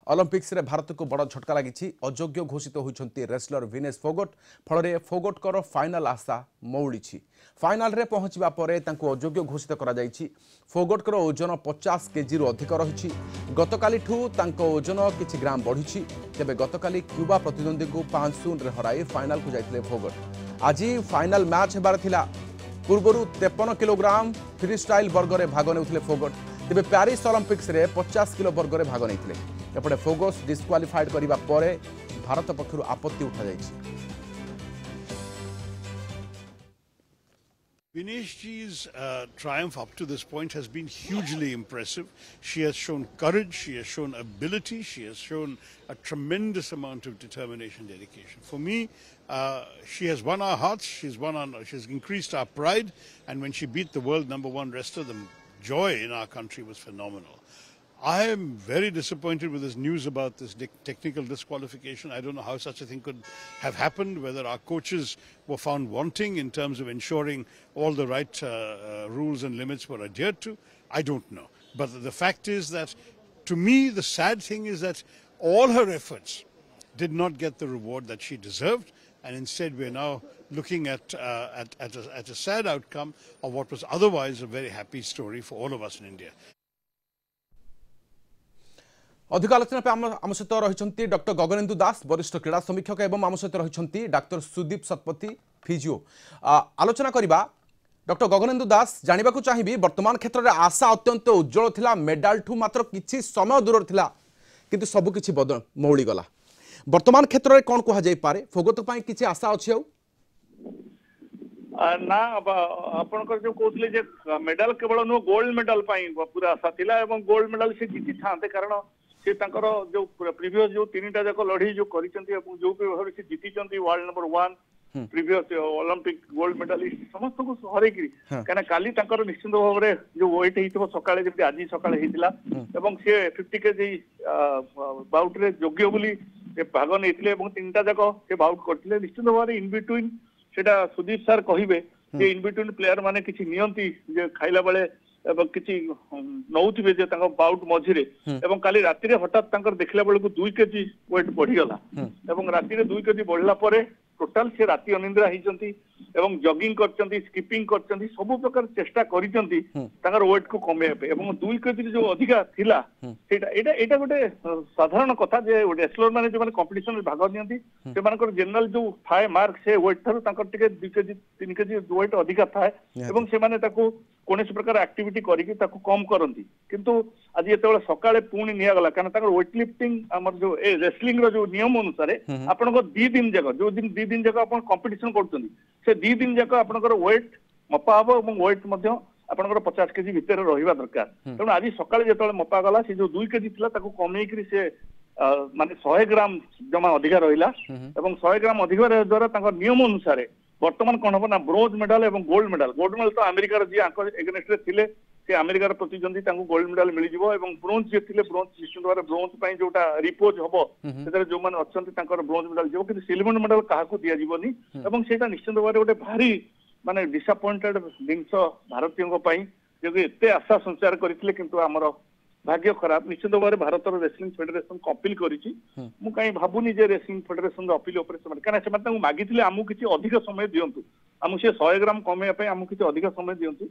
Olympics रे भारत को बड़ झटका लगी अयोग्य घोषित होती रेसलर विनेश फोगट फल फोगटर फाइनाल आशा मौड़ी फाइनाल रे पहुंचवा परे तांको अयोग्य घोषित करा जायछि। फोगटकर ओजन 50 केजी रु अधिक रही गतकाली तांको ओजन किछि ग्राम बढ़ी तेबे गतकाली क्यूबा प्रतिद्वंदी को 5-0 रे हराई फाइनाल को जाइतिले फोगट। आज फाइनाल मैच हेबार थिला पूर्वरु 53 किलोग्राम फ्री स्टाइल वर्ग में भाग नेउथिले फोगट तेबे पेरिस ओलंपिक्स रे 50 किलो वर्ग में भाग नेइथिले। एपटे फोगस डिस्क्वालिफाइड करिबा परे भारत पक्षरु आपत्ति उठा जायछि। Vineshji's triumph up to this point has been hugely impressive. She has shown courage, she has shown ability, she has shown a tremendous amount of determination, dedication. For me, she has won our hearts, she's increased our pride, and when she beat the world #1 wrestler, the joy in our country was phenomenal. I am very disappointed with this news about this technical disqualification. I don't know how such a thing could have happened, whether our coaches were found wanting in terms of ensuring all the right rules and limits were adhered to. I don't know. But the fact is that, to me, the sad thing is that all her efforts did not get the reward that she deserved. And instead, we're now looking at a sad outcome of what was otherwise a very happy story for all of us in India. अधिक आलोचना आम सहित रही doctor गगनेन्दु दास वरिष्ठ क्रीड़ा समीक्षक एवं आम सहित रही डाक्तर सुदीप शतपथी फिजिओ। आलोचना करवा डॉक्टर गगनेन्दु दास जानवा चाहिए वर्तमान क्षेत्र में आशा अत्यंत उज्जवल थिला मेडाल ठू मात्र किछि समय दूर थिला किंतु सबकिछि मौली गला वर्तमान क्षेत्र में कौन कह जाई पारे फोगट पई किछि आशा अछि ना आपनकर जो कहतले जे मेडल केवल नो गोल्ड मेडल पई पूरा आशा थिला एवं गोल्ड मेडल से जीति थांते कारण से तांकर जो प्रीवियस जो तीनटा जाक लड़ी जो करिसंती एवं जो भी से जीतिचंती world #1 previous Olympic gold medallist समस्त को हरे कि काना काली तांकर निश्चित भाव रे जो वेट हेतिबो सकाळे जेते आज सकाळे हेतिला एवं से 50 केजी बाउट रे योग्य बोली भाग नेथिले एवं तीनटा जाक से बाउट करथिले निश्चित भाव रे इन बिटवीन सेटा सुदीप सर कहिबे जे इन बिटवीन प्लेयर माने किछि नियंती जे खाइला बेले एवं किछि नौथिबे जे तांको बाउट मझिरे एवं काली राति रे हठात तांकर देखला बेले को 2 केजी वेट बढ़ी गला एवं राति रे 2 केजी बढ़ला परे टोटाल से राति अनिद्रा हिचंती एवं जॉगिंग करचंती स्किपिंग करचंती सब प्रकार चेष्टा करिचंती तांकर वेट को कमे पे एवं 2 केजी जो अधिका थिला सेटा एटा गोटे साधारण कथा जे रेसलर माने जे माने कंपटीशन में भाग नियंती से मानकर जनरल जो थाए मार्क से वेट थारु तांकर टिके 2 केजी 3 केजी वेट अधिका थाए एवं से माने ताको कोनसे प्रकार एक्टिविटी करिकि ताको कम करंती किंतु आज एतेबेला सकाळे पुणी निया गला कारण ताकर वेट लिफ्टिंग हमर जो रेसलिंग रो जो नियम अनुसार आपन को 2 दिन जगह जो दिन 2 दिन जगह अपन कंपटीशन करछंती से 2 दिन जगह आपनकर वेट मपा हबो एवं वेट मध्ये आपनकर 50 केजी भितर रहिबा दरकार तण आज सकाळे जेतेबेला मपा गला से जो 2 केजी थिला ताको कमेई करी से माने 100 ग्राम जमा अधिकार रहिला एवं 100 ग्राम अधिकार द्वारा ताकर नियम अनुसार वर्तमान कौन हम ना ब्रोंज मेडल एवं गोल्ड मेडल तो अमेरिकार जी एगेनेस्ट रे थिले से अमेरिकार प्रतिद्वंदी तांको गोल्ड मेडल मिल जिवो एवं ब्रोंज जे थिले ब्रोंज निश्चित भाव ब्रोंज पई जोटा रिपोज हबो सेतर जो माने अछंती तांकर ब्रोंज मेडल जो कि सिल्वर मेडल काहाकू दिया जिवोनी एवं सेटा निश्चित भाव गोटे भारी माने डिसअपॉइंटेड जिंस भारतीयों पई जो एते आशा संचार करथिले किंतु हमर भाग्य खराब निश्चित भाव भारत रेसलिंग फेडरेशन को अपील करिछि मु काई भाबुनी जे रेसलिंग फेडरेशन अपील ऊपर से काना से माने मागिथिले आमु किछि अधिक समय दियंतु आमु से 100 ग्राम कमे पे आमु किछि अधिक समय दियंतु।